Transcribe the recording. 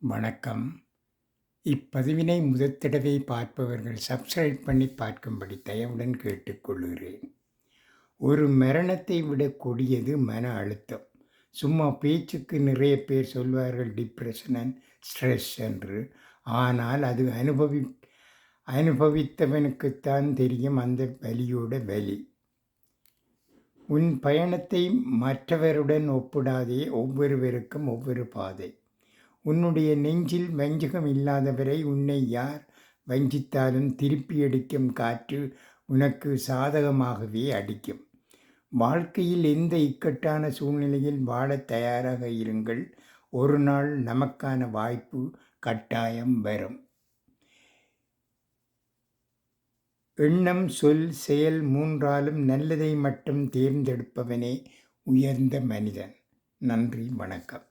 வணக்கம். இப்பதிவினை முதற் தடவை பார்ப்பவர்கள் சப்ஸ்கிரைப் பண்ணி பார்க்கும்படி தயவுடன் கேட்டுக்கொள்கிறேன். ஒரு மரணத்தை விட கொடியது மன அழுத்தம். சும்மா பேச்சுக்கு நிறைய பேர் சொல்வார்கள் டிப்ரெஷன் அண்ட் ஸ்ட்ரெஸ் என்று. ஆனால் அது அனுபவித்தவனுக்குத்தான் தெரியும் அந்த வலியோட வலி. உன் பயணத்தை மற்றவருடன் ஒப்பிடாதே. ஒவ்வொருவருக்கும் ஒவ்வொரு பாதை. உன்னுடைய நெஞ்சில் வஞ்சகம் இல்லாதவரை உன்னை யார் வஞ்சித்தாலும் திருப்பி அடிக்கும் காற்று உனக்கு சாதகமாகவே அடிக்கும். வாழ்க்கையில் எந்த இக்கட்டான சூழ்நிலையில் வாழத் தயாராக இருங்கள். ஒரு நாள் நமக்கான வாய்ப்பு கட்டாயம் வரும். எண்ணம், சொல், செயல் மூன்றாலும் நல்லதை மட்டும் தேர்ந்தெடுப்பவனே உயர்ந்த மனிதன். நன்றி, வணக்கம்.